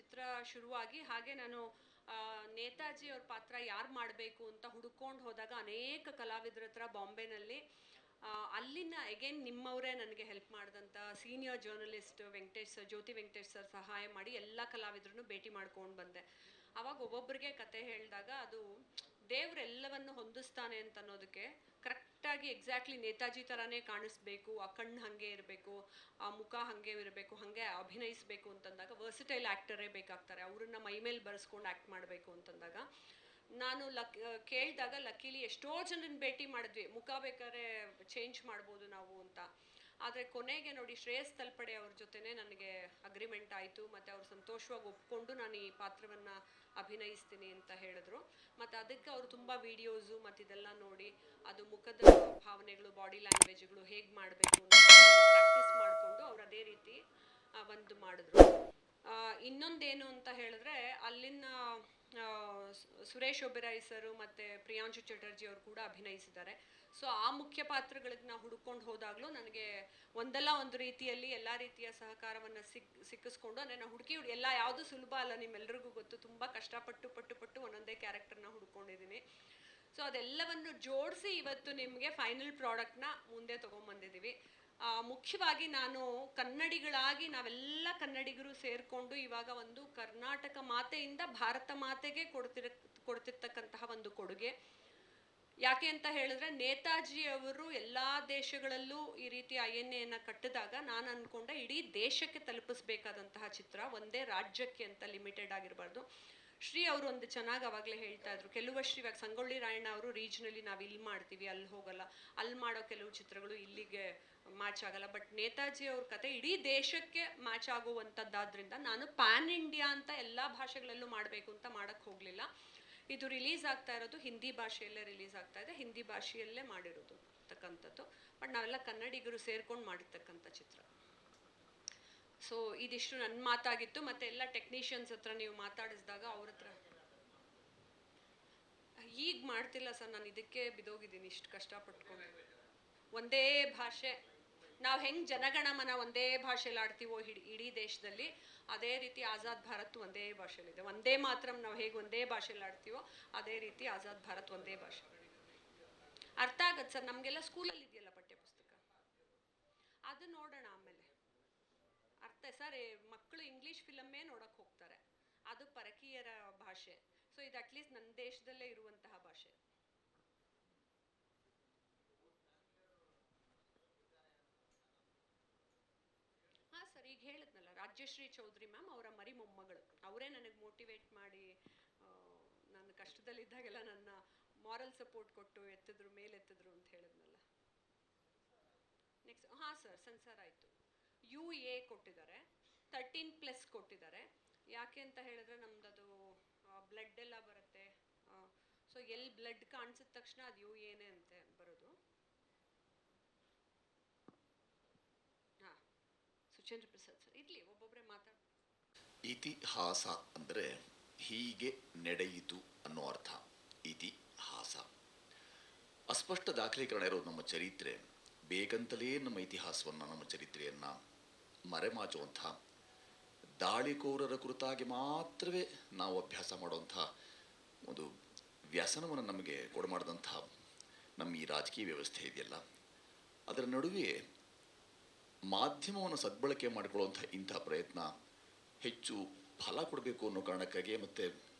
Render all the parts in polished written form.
ಚಿತ್ರ ಶುರುವಾಗಿ ಹಾಗೆ ನಾನು ನೇತಾಜಿ ಅವ್ರ ಪಾತ್ರ ಯಾರು ಮಾಡಬೇಕು ಅಂತ ಹುಡುಕೊಂಡು ಹೋದಾಗ ಅನೇಕ ಕಲಾವಿದರ ಹತ್ರ ಬಾಂಬೆನಲ್ಲಿ ಅಲ್ಲಿನ ಅಗೇನ್ ನಿಮ್ಮವರೇ ನನಗೆ ಹೆಲ್ಪ್ ಮಾಡಿದಂಥ ಸೀನಿಯರ್ ಜರ್ನಲಿಸ್ಟ್ ಜ್ಯೋತಿ ವೆಂಕಟೇಶ್ ಸರ್ ಸಹಾಯ ಮಾಡಿ ಎಲ್ಲ ಕಲಾವಿದರನ್ನು ಭೇಟಿ ಮಾಡ್ಕೊಂಡು ಬಂದೆ. ಅವಾಗ ಒಬ್ಬೊಬ್ಬರಿಗೆ ಕತೆ ಹೇಳಿದಾಗ ಅದು ದೇವ್ರೆಲ್ಲವನ್ನು ಹೊಂದಿಸ್ತಾನೆ ಅಂತ ಅನ್ನೋದಕ್ಕೆ ಕರೆಕ್ಟಾಗಿ ಎಕ್ಸಾಕ್ಟ್ಲಿ ನೇತಾಜಿ ಥರನೇ ಕಾಣಿಸ್ಬೇಕು, ಆ ಕಣ್ಣು ಹಾಗೆ ಇರಬೇಕು, ಆ ಮುಖ ಹಾಗೆ ಇರಬೇಕು, ಹಾಗೆ ಅಭಿನಯಿಸಬೇಕು ಅಂತಂದಾಗ ವರ್ಸಿಟೈಲ್ ಆ್ಯಕ್ಟರೇ ಬೇಕಾಗ್ತಾರೆ. ಅವ್ರನ್ನ ಮೈಮೇಲೆ ಬರೆಸ್ಕೊಂಡು ಆ್ಯಕ್ಟ್ ಮಾಡಬೇಕು ಅಂತಂದಾಗ ನಾನು ಕೇಳಿದಾಗ ಲಕ್ಕಿಲಿ ಎಷ್ಟೋ ಜನರನ್ನ ಭೇಟಿ ಮಾಡಿದ್ವಿ, ಮುಖ ಬೇಕಾದ್ರೆ ಚೇಂಜ್ ಮಾಡ್ಬೋದು ನಾವು ಅಂತ. ಆದರೆ ಕೊನೆಗೆ ನೋಡಿ ಶ್ರೇಯಸ್ ತಲ್ಪಡೆ ಅವ್ರ ಜೊತೆನೇ ನನಗೆ ಅಗ್ರಿಮೆಂಟ್ ಆಯಿತು, ಮತ್ತು ಅವ್ರು ಸಂತೋಷವಾಗಿ ಒಪ್ಕೊಂಡು ನಾನು ಈ ಪಾತ್ರವನ್ನು ಅಭಿನಯಿಸ್ತೀನಿ ಅಂತ ಹೇಳಿದ್ರು. ಮತ್ತು ಅದಕ್ಕೆ ಅವರು ತುಂಬ ವೀಡಿಯೋಸು ಮತ್ತು ಇದೆಲ್ಲ ನೋಡಿ ಅದು ಮುಖದ ಭಾವನೆಗಳು, ಬಾಡಿ ಲ್ಯಾಂಗ್ವೇಜ್ಗಳು ಹೇಗೆ ಮಾಡಬೇಕು ಅಂತ ಪ್ರಾಕ್ಟೀಸ್ ಮಾಡಿಕೊಂಡು ಅವ್ರು ಅದೇ ರೀತಿ ಒಂದು ಮಾಡಿದ್ರು. ಇನ್ನೊಂದೇನು ಅಂತ ಹೇಳಿದ್ರೆ ಅಲ್ಲಿನ ಸುರೇಶ್ ಒಬೆರಾಯ್ ಸರು ಮತ್ತು ಪ್ರಿಯಾಂಶು ಚಟರ್ಜಿ ಅವರು ಕೂಡ ಅಭಿನಯಿಸಿದ್ದಾರೆ. ಸೊ ಆ ಮುಖ್ಯ ಪಾತ್ರಗಳಿಗೆ ನಾವು ಹುಡುಕೊಂಡು ಹೋದಾಗಲೂ ನನಗೆ ಒಂದಲ್ಲ ಒಂದು ರೀತಿಯಲ್ಲಿ ಎಲ್ಲ ರೀತಿಯ ಸಹಕಾರವನ್ನು ಸಿಕ್ಕಿಸ್ಕೊಂಡು, ಅಂದರೆ ನಾವು ಎಲ್ಲ ಯಾವುದು ಸುಲಭ ಅಲ್ಲ, ನಿಮ್ಮೆಲ್ಲರಿಗೂ ಗೊತ್ತು, ತುಂಬ ಕಷ್ಟಪಟ್ಟು ಪಟ್ಟು ಒಂದೊಂದೇ ಕ್ಯಾರೆಕ್ಟರ್ನ ಹುಡ್ಕೊಂಡಿದ್ದೀನಿ. ಸೊ ಅದೆಲ್ಲವನ್ನು ಜೋಡಿಸಿ ಇವತ್ತು ನಿಮಗೆ ಫೈನಲ್ ಪ್ರಾಡಕ್ಟ್ನ ಮುಂದೆ ತೊಗೊಂಬಂದಿದ್ದೀವಿ. ಮುಖ್ಯವಾಗಿ ನಾನು ಕನ್ನಡಿಗಳಾಗಿ ನಾವೆಲ್ಲ ಕನ್ನಡಿಗರು ಸೇರಿಕೊಂಡು ಇವಾಗ ಒಂದು ಕರ್ನಾಟಕ ಮಾತೆಯಿಂದ ಭಾರತ ಮಾತೆಗೆ ಕೊಡ್ತಿರ್ತಕ್ಕಂತಹ ಒಂದು ಕೊಡುಗೆ. ಯಾಕೆ ಅಂತ ಹೇಳಿದ್ರೆ ನೇತಾಜಿ ಅವರು ಎಲ್ಲ ದೇಶಗಳಲ್ಲೂ ಈ ರೀತಿ INA ಕಟ್ಟಿದಾಗ ನಾನು ಅಂದ್ಕೊಂಡೆ ಇಡೀ ದೇಶಕ್ಕೆ ತಲುಪಿಸ್ಬೇಕಾದಂತಹ ಚಿತ್ರ, ಒಂದೇ ರಾಜ್ಯಕ್ಕೆ ಅಂತ ಲಿಮಿಟೆಡ್ ಆಗಿರಬಾರ್ದು. ಶ್ರೀ ಅವರು ಒಂದು ಚೆನ್ನಾಗಿ ಅವಾಗಲೇ ಹೇಳ್ತಾ ಇದ್ರು, ಕೆಲವಷ್ಟು ಇವಾಗ ಸಂಗೊಳ್ಳಿ ರಾಯಣ್ಣ ಅವರು ರೀಜ್ನಲ್ಲಿ ನಾವು ಇಲ್ಲಿ ಮಾಡ್ತೀವಿ, ಅಲ್ಲಿ ಹೋಗಲ್ಲ, ಅಲ್ಲಿ ಮಾಡೋ ಕೆಲವು ಚಿತ್ರಗಳು ಇಲ್ಲಿಗೆ ಮ್ಯಾಚ್ ಆಗಲ್ಲ. ಬಟ್ ನೇತಾಜಿ ಅವ್ರ ಕತೆ ಇಡೀ ದೇಶಕ್ಕೆ ಮ್ಯಾಚ್ ಆಗುವಂಥದ್ದಾದ್ರಿಂದ ನಾನು ಪ್ಯಾನ್ ಇಂಡಿಯಾ ಅಂತ ಎಲ್ಲ ಭಾಷೆಗಳಲ್ಲೂ ಮಾಡಬೇಕು ಅಂತ ಮಾಡೋಕ್ಕೆ ಹೋಗಲಿಲ್ಲ. ಇದು ರಿಲೀಸ್ ಆಗ್ತಾ ಇರೋದು ಹಿಂದಿ ಭಾಷೆಯಲ್ಲೇ ರಿಲೀಸ್ ಆಗ್ತಾ ಇದೆ, ಹಿಂದಿ ಭಾಷೆಯಲ್ಲೇ ಮಾಡಿರೋದು ತಕ್ಕಂಥದ್ದು. ಬಟ್ ನಾವೆಲ್ಲ ಕನ್ನಡಿಗರು ಸೇರ್ಕೊಂಡು ಮಾಡಿರ್ತಕ್ಕಂಥ ಚಿತ್ರ. ಸೊ ಇದಿಷ್ಟು ನನ್ನ ಮಾತಾಗಿತ್ತು. ಮತ್ತೆ ಎಲ್ಲ ಟೆಕ್ನಿಷಿಯನ್ಸ್ ಹತ್ರ ನೀವು ಮಾತಾಡಿಸಿದಾಗ ಅವ್ರ ಹತ್ರ ಈಗ ಮಾಡ್ತಿಲ್ಲ ಸರ್, ನಾನು ಇದಕ್ಕೆ ಬಿದೋಗಿದ್ದೀನಿ ಇಷ್ಟು ಕಷ್ಟಪಟ್ಕೊಂಡು. ಒಂದೇ ಭಾಷೆ, ನಾವು ಹೆಂಗೆ ಜನಗಣಮನ ಒಂದೇ ಭಾಷೆಯಲ್ಲಿ ಆಡ್ತೀವೋ ಇಡೀ ದೇಶದಲ್ಲಿ, ಅದೇ ರೀತಿ ಆಜಾದ್ ಭಾರತ್ ಒಂದೇ ಭಾಷೆಯಲ್ಲಿದೆ. ಒಂದೇ ಮಾತ್ರ ನಾವು ಹೇಗೆ ಒಂದೇ ಭಾಷೆಯಲ್ಲಿ ಆಡ್ತೀವೋ ಅದೇ ರೀತಿ ಆಜಾದ್ ಭಾರತ್ ಒಂದೇ ಭಾಷೆ. ಅರ್ಥ ಆಗತ್ತೆ ಸರ್, ನಮಗೆಲ್ಲ ಸ್ಕೂಲಲ್ಲಿ ಇದೆಯಲ್ಲ ಪಠ್ಯಪುಸ್ತಕ, ಅದು ನೋಡೋಣ ಆಮೇಲೆ. ಅರ್ಥ ಸರ್, ಮಕ್ಕಳು ಇಂಗ್ಲೀಷ್ ಫಿಲಮ್ಮೇ ನೋಡೋಕೆ ಹೋಗ್ತಾರೆ, ಅದು ಪರಕೀಯರ ಭಾಷೆ. ಸೊ ಇದು ಅಟ್ಲೀಸ್ಟ್ ನನ್ನ ದೇಶದಲ್ಲೇ ಇರುವಂತಹ ಭಾಷೆ. ಹಾಂ ಸರ್, ಈಗ ಹೇಳಿದ್ನಲ್ಲ, ರಾಜ್ಯಶ್ರೀ ಚೌಧರಿ ಮ್ಯಾಮ್ ಅವರ ಮರಿ ಮೊಮ್ಮಗಳು, ಅವರೇ ನನಗೆ ಮೋಟಿವೇಟ್ ಮಾಡಿ ನನ್ನ ಕಷ್ಟದಲ್ಲಿದ್ದಾಗೆಲ್ಲ ನನ್ನ ಮಾರಲ್ ಸಪೋರ್ಟ್ ಕೊಟ್ಟು ಮೇಲೆತ್ತಿದ್ರು ಅಂತ ಹೇಳಿದ್ನಲ್ಲ. ನೆಕ್ಸ್ಟ್ ಹಾಂ ಸರ್, ಸೆನ್ಸರ್ ಆಯಿತು. UA ಕೊಟ್ಟಿದ್ದಾರೆ, 13+ ಕೊಟ್ಟಿದ್ದಾರೆ. ಯಾಕೆ ಅಂತ ಹೇಳಿದ್ರೆ ನಮ್ದದು ಬ್ಲಡ್ ಎಲ್ಲ ಬರುತ್ತೆ. ಸೊ ಎಲ್ಲಿ ಬ್ಲಡ್ ಕಾಣಿಸಿದ ತಕ್ಷಣ ಅದು UAನೇ ಅಂತೆ ಬರೋದು. ಹಾಂ, ಸುಚೇಂದ್ರ ಪ್ರಸಾದ್ ಸರ್ ಇರಲಿ, ಒಬ್ಬೊಬ್ಬರೇ ಮಾತಾಡ. ಇತಿಹಾಸ ಅಂದರೆ ಹೀಗೆ ನಡೆಯಿತು ಅನ್ನೋ ಅರ್ಥ. ಇತಿಹಾಸ ಅಸ್ಪಷ್ಟ ದಾಖಲೀಕರಣ ಇರೋದು ನಮ್ಮ ಚರಿತ್ರೆ. ಬೇಗಂತಲೇ ನಮ್ಮ ಇತಿಹಾಸವನ್ನು, ನಮ್ಮ ಚರಿತ್ರೆಯನ್ನು ಮರೆಮಾಚುವಂಥ, ದಾಳಿಕೋರರ ಕುರಿತಾಗಿ ಮಾತ್ರವೇ ನಾವು ಅಭ್ಯಾಸ ಮಾಡುವಂಥ ಒಂದು ವ್ಯಸನವನ್ನು ನಮಗೆ ಕೊಡಮಾಡಿದಂಥ ನಮ್ಮ ಈ ರಾಜಕೀಯ ವ್ಯವಸ್ಥೆ ಇದೆಯಲ್ಲ, ಅದರ ನಡುವೆ ಮಾಧ್ಯಮವನ್ನು ಸದ್ಬಳಕೆ ಮಾಡಿಕೊಳ್ಳುವಂಥ ಇಂಥ ಪ್ರಯತ್ನ ಹೆಚ್ಚು ಫಲ ಕೊಡಬೇಕು ಅನ್ನೋ ಕಾರಣಕ್ಕಾಗಿ, ಮತ್ತು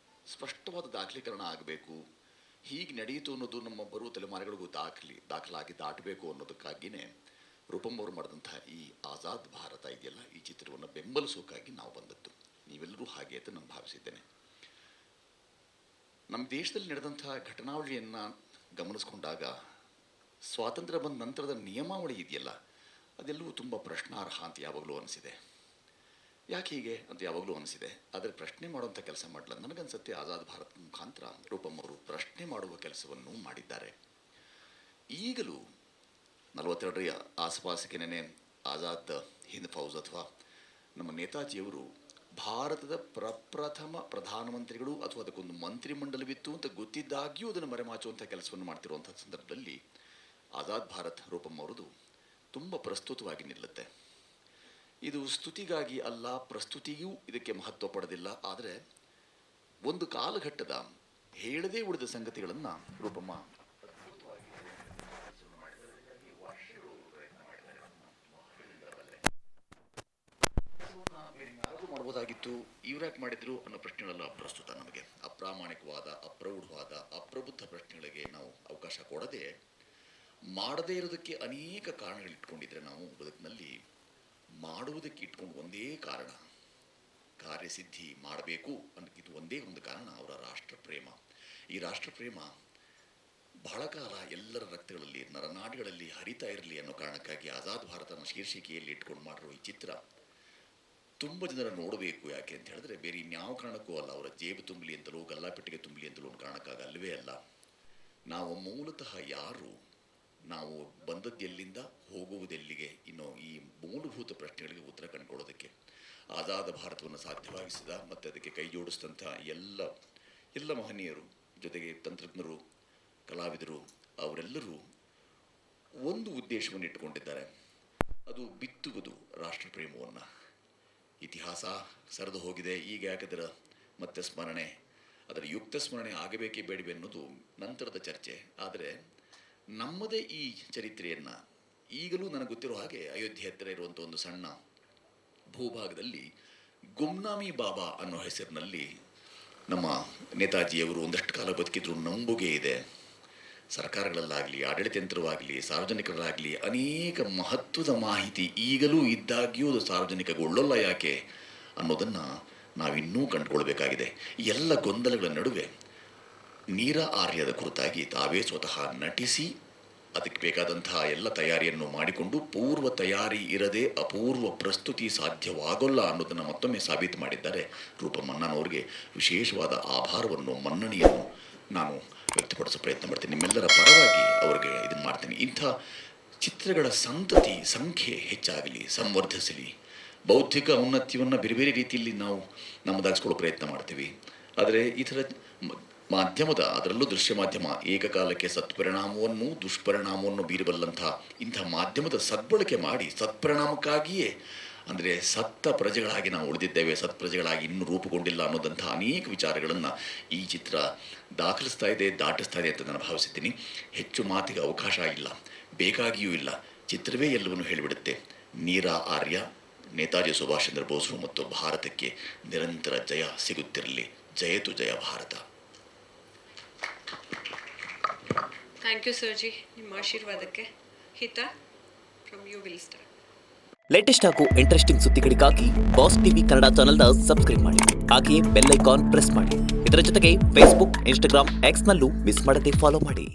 ಸ್ಪಷ್ಟವಾದ ದಾಖಲೀಕರಣ ಆಗಬೇಕು, ಹೀಗೆ ನಡೆಯಿತು ಅನ್ನೋದು ನಮ್ಮ ಬರುವ ತಲೆಮಾರುಗಳಿಗೂ ದಾಖಲಾಗಿ ದಾಟಬೇಕು ಅನ್ನೋದಕ್ಕಾಗಿಯೇ ರೂಪಂ ಅವರು ಮಾಡಿದಂಥ ಈ ಆಜಾದ್ ಭಾರತ ಇದೆಯಲ್ಲ, ಈ ಚಿತ್ರವನ್ನು ಬೆಂಬಲಿಸೋಕ್ಕಾಗಿ ನಾವು ಬಂದದ್ದು. ನೀವೆಲ್ಲರೂ ಹಾಗೆ ಅಂತ ನಾನು ಭಾವಿಸಿದ್ದೇನೆ. ನಮ್ಮ ದೇಶದಲ್ಲಿ ನಡೆದಂಥ ಘಟನಾವಳಿಯನ್ನು ಗಮನಿಸ್ಕೊಂಡಾಗ ಸ್ವಾತಂತ್ರ್ಯ ಬಂದ ನಂತರದ ನಿಯಮಾವಳಿ ಇದೆಯಲ್ಲ, ಅದೆಲ್ಲವೂ ತುಂಬ ಪ್ರಶ್ನಾರ್ಹ ಅಂತ ಯಾವಾಗಲೂ ಅನಿಸಿದೆ. ಯಾಕೆ ಹೀಗೆ ಅಂತ ಯಾವಾಗಲೂ ಅನಿಸಿದೆ. ಆದರೆ ಪ್ರಶ್ನೆ ಮಾಡುವಂಥ ಕೆಲಸ ಮಾಡಲ್ಲ. ನನಗನ್ಸುತ್ತೆ ಆಜಾದ್ ಭಾರತ್ ಮುಖಾಂತರ ರೂಪಂ ಅವರು ಪ್ರಶ್ನೆ ಮಾಡುವ ಕೆಲಸವನ್ನು ಮಾಡಿದ್ದಾರೆ. ಈಗಲೂ 42ರ ಆಸುಪಾಸಿಗೆನೇ ಆಜಾದ್ ಹಿಂದ್ ಫೌಜ್ ಅಥವಾ ನಮ್ಮ ನೇತಾಜಿಯವರು ಭಾರತದ ಪ್ರಪ್ರಥಮ ಪ್ರಧಾನಮಂತ್ರಿಗಳು ಅಥವಾ ಅದಕ್ಕೊಂದು ಮಂತ್ರಿಮಂಡಲವಿತ್ತು ಅಂತ ಗೊತ್ತಿದ್ದಾಗ್ಯೂ ಅದನ್ನು ಮರೆಮಾಚುವಂಥ ಕೆಲಸವನ್ನು ಮಾಡ್ತಿರುವಂಥ ಸಂದರ್ಭದಲ್ಲಿ ಆಜಾದ್ ಭಾರತ್ ರೂಪಂ ಅವರದು ತುಂಬ ಪ್ರಸ್ತುತವಾಗಿ ನಿಲ್ಲುತ್ತೆ. ಇದು ಸ್ತುತಿಗಾಗಿ ಅಲ್ಲ, ಪ್ರಸ್ತುತಿಯೂ ಇದಕ್ಕೆ ಮಹತ್ವ ಪಡೆದಿಲ್ಲ. ಆದರೆ ಒಂದು ಕಾಲಘಟ್ಟದ ಹೇಳದೇ ಉಳಿದ ಸಂಗತಿಗಳನ್ನು ರೂಪಮ್ಮ ಮಾಡಬಹುದಾಗಿತ್ತು, ಇವ್ರ್ಯಾಕೆ ಮಾಡಿದ್ರು ಅನ್ನೋ ಪ್ರಶ್ನೆಗಳೆಲ್ಲ ಪ್ರಸ್ತುತ ನಮಗೆ ಅಪ್ರಾಮಾಣಿಕವಾದ, ಅಪ್ರೌಢವಾದ, ಅಪ್ರಬುದ್ಧ ಪ್ರಶ್ನೆಗಳಿಗೆ ನಾವು ಅವಕಾಶ ಕೊಡದೆ ಮಾಡದೇ ಇರೋದಕ್ಕೆ ಅನೇಕ ಕಾರಣಗಳಿಟ್ಕೊಂಡಿದ್ರೆ ನಾವು ಬದುಕಿನಲ್ಲಿ ಮಾಡುವುದಕ್ಕೆ ಇಟ್ಕೊಂಡು ಒಂದೇ ಕಾರಣ, ಕಾರ್ಯಸಿದ್ಧಿ ಮಾಡಬೇಕು ಅನ್ನೋಕ್ಕಿದು ಒಂದೇ ಒಂದು ಕಾರಣ, ಅವರ ರಾಷ್ಟ್ರಪ್ರೇಮ. ಈ ರಾಷ್ಟ್ರಪ್ರೇಮ ಬಹಳ ಕಾಲ ಎಲ್ಲರ ರಕ್ತಗಳಲ್ಲಿ, ನರನಾಡಿಗಳಲ್ಲಿ ಹರಿತಾ ಇರಲಿ ಅನ್ನೋ ಕಾರಣಕ್ಕಾಗಿ ಆಜಾದ್ ಭಾರತನ ಶೀರ್ಷಿಕೆಯಲ್ಲಿ ಇಟ್ಕೊಂಡು ಮಾಡಿರೋ ಈ ಚಿತ್ರ ತುಂಬ ಜನರ ನೋಡಬೇಕು. ಯಾಕೆ ಅಂತ ಹೇಳಿದ್ರೆ ಬೇರೆ ಇನ್ಯಾವ ಕಾರಣಕ್ಕೂ ಅಲ್ಲ, ಅವರ ಜೇಬು ತುಂಬಲಿ ಅಂತಲೋ ಗಲ್ಲಾಪೆಟ್ಟಿಗೆ ತುಂಬಲಿ ಅಂತಲೋ ಒಂದು ಕಾರಣಕ್ಕಾಗ ಅಲ್ಲವೇ ಅಲ್ಲ. ನಾವು ಮೂಲತಃ ಯಾರು, ನಾವು ಬಂದದ್ದೆಲ್ಲಿಂದ, ಹೋಗುವುದೆಲ್ಲಿಗೆ, ಇನ್ನು ಈ ಮೂಲಭೂತ ಪ್ರಶ್ನೆಗಳಿಗೆ ಉತ್ತರ ಕಂಡುಕೊಳ್ಳೋದಕ್ಕೆ ಆಜಾದ ಭಾರತವನ್ನು ಸಾಧ್ಯವಾಗಿಸಿದ ಮತ್ತು ಅದಕ್ಕೆ ಕೈ ಜೋಡಿಸಿದಂಥ ಎಲ್ಲ ಮಹನೀಯರು, ಜೊತೆಗೆ ತಂತ್ರಜ್ಞರು, ಕಲಾವಿದರು, ಅವರೆಲ್ಲರೂ ಒಂದು ಉದ್ದೇಶವನ್ನು ಇಟ್ಟುಕೊಂಡಿದ್ದಾರೆ. ಅದು ಬಿತ್ತುವುದು ರಾಷ್ಟ್ರಪ್ರೇಮವನ್ನು. ಇತಿಹಾಸ ಸರಿದು ಹೋಗಿದೆ, ಈಗ ಯಾಕದರ ಮತ್ತೆ ಸ್ಮರಣೆ, ಅದರ ಯುಕ್ತ ಸ್ಮರಣೆ ಆಗಬೇಕೇ ಬೇಡವೆ ಅನ್ನೋದು ನಂತರದ ಚರ್ಚೆ. ಆದರೆ ನಮ್ಮದೇ ಈ ಚರಿತ್ರೆಯನ್ನು ಈಗಲೂ ನನಗೆ ಗೊತ್ತಿರೋ ಹಾಗೆ ಅಯೋಧ್ಯೆ ಹತ್ತಿರ ಇರುವಂಥ ಒಂದು ಸಣ್ಣ ಭೂಭಾಗದಲ್ಲಿ ಗುಮ್ನಾಮಿ ಬಾಬಾ ಅನ್ನೋ ಹೆಸರಿನಲ್ಲಿ ನಮ್ಮ ನೇತಾಜಿಯವರು ಒಂದಷ್ಟು ಕಾಲ ಬದುಕಿದ್ರು ನಂಬುಗೆ ಇದೆ. ಸರ್ಕಾರಗಳಲ್ಲಾಗಲಿ, ಆಡಳಿತ ಯಂತ್ರವಾಗಲಿ, ಸಾರ್ವಜನಿಕರಾಗಲಿ ಅನೇಕ ಮಹತ್ವದ ಮಾಹಿತಿ ಈಗಲೂ ಇದ್ದಾಗ್ಯೂ ಅದು ಸಾರ್ವಜನಿಕಗೊಳ್ಳಲ್ಲ ಯಾಕೆ ಅನ್ನೋದನ್ನು ನಾವಿನ್ನೂ ಕಂಡುಕೊಳ್ಬೇಕಾಗಿದೆ. ಎಲ್ಲ ಗೊಂದಲಗಳ ನಡುವೆ ನೀರಾ ಆರ್ಯದ ಕುರಿತಾಗಿ ತಾವೇ ಸ್ವತಃ ನಟಿಸಿ ಅದಕ್ಕೆ ಬೇಕಾದಂತಹ ಎಲ್ಲ ತಯಾರಿಯನ್ನು ಮಾಡಿಕೊಂಡು ಪೂರ್ವ ತಯಾರಿ ಇರದೆ ಅಪೂರ್ವ ಪ್ರಸ್ತುತಿ ಸಾಧ್ಯವಾಗೋಲ್ಲ ಅನ್ನೋದನ್ನು ಮತ್ತೊಮ್ಮೆ ಸಾಬೀತು ಮಾಡಿದ್ದಾರೆ ರೂಪಮ್ಮ. ನಾನು ಅವ್ರಿಗೆ ವಿಶೇಷವಾದ ಆಭಾರವನ್ನು, ಮನ್ನಣೆಯನ್ನು ನಾನು ವ್ಯಕ್ತಪಡಿಸೋ ಪ್ರಯತ್ನ ಮಾಡ್ತೀನಿ. ನಿಮ್ಮೆಲ್ಲರ ಪರವಾಗಿ ಅವ್ರಿಗೆ ಇದನ್ನು ಮಾಡ್ತೀನಿ. ಇಂಥ ಚಿತ್ರಗಳ ಸಂತತಿ, ಸಂಖ್ಯೆ ಹೆಚ್ಚಾಗಲಿ, ಸಂವರ್ಧಿಸಲಿ. ಬೌದ್ಧಿಕ ಔನ್ನತ್ಯವನ್ನು ಬೇರೆ ಬೇರೆ ರೀತಿಯಲ್ಲಿ ನಾವು ನಮ್ಮದಾಗಿಸ್ಕೊಳ್ಳೋ ಪ್ರಯತ್ನ ಮಾಡ್ತೀವಿ. ಆದರೆ ಈ ಥರ ಮಾಧ್ಯಮದ, ಅದರಲ್ಲೂ ದೃಶ್ಯ ಮಾಧ್ಯಮ ಏಕಕಾಲಕ್ಕೆ ಸತ್ಪರಿಣಾಮವನ್ನು ದುಷ್ಪರಿಣಾಮವನ್ನು ಬೀರಬಲ್ಲಂಥ ಇಂಥ ಮಾಧ್ಯಮದ ಸದ್ಬಳಕೆ ಮಾಡಿ ಸತ್ಪರಿಣಾಮಕ್ಕಾಗಿಯೇ, ಅಂದರೆ ಸತ್ತ ಪ್ರಜೆಗಳಾಗಿ ನಾವು ಉಳಿದಿದ್ದೇವೆ, ಸತ್ಪ್ರಜೆಗಳಾಗಿ ಇನ್ನೂ ರೂಪುಗೊಂಡಿಲ್ಲ ಅನ್ನೋದಂಥ ಅನೇಕ ವಿಚಾರಗಳನ್ನು ಈ ಚಿತ್ರ ದಾಖಲಿಸ್ತಾ ಇದೆ, ದಾಟಿಸ್ತಾ ಇದೆ ಅಂತ ನಾನು ಭಾವಿಸಿದ್ದೀನಿ. ಹೆಚ್ಚು ಮಾತಿಗೆ ಅವಕಾಶ ಇಲ್ಲ, ಬೇಕಾಗಿಯೂ ಇಲ್ಲ. ಚಿತ್ರವೇ ಎಲ್ಲವನ್ನೂ ಹೇಳಿಬಿಡುತ್ತೆ. ನೀರಾ ಆರ್ಯ, ನೇತಾಜಿ ಸುಭಾಷ್ ಚಂದ್ರ ಬೋಸ್ರು ಮತ್ತು ಭಾರತಕ್ಕೆ ನಿರಂತರ ಜಯ ಸಿಗುತ್ತಿರಲಿ. ಜಯತು ಜಯ ಭಾರತ. ಥ್ಯಾಂಕ್ ಯು ಸರ್ಜಿ, ನಿಮ್ಮ ಆಶೀರ್ವಾದಕ್ಕೆ. ಹಿತ from you will start. Latest ಹಾಗೂ ಇಂಟ್ರೆಸ್ಟಿಂಗ್ ಸುದ್ದಿಗಳಿಗಾಗಿ ಬಾಸ್ ಟಿವಿ ಕನ್ನಡ ಚಾನೆಲ್ನ ಸಬ್ಸ್ಕ್ರೈಬ್ ಮಾಡಿ. ಹಾಗೆಯೇ ಬೆಲ್ ಐಕಾನ್ ಪ್ರೆಸ್ ಮಾಡಿ. ಇದರ ಜೊತೆಗೆ ಫೇಸ್ಬುಕ್, ಇನ್ಸ್ಟಾಗ್ರಾಮ್, ಎಕ್ಸ್ನಲ್ಲೂ ಮಿಸ್ ಮಾಡದೆ ಫಾಲೋ ಮಾಡಿ.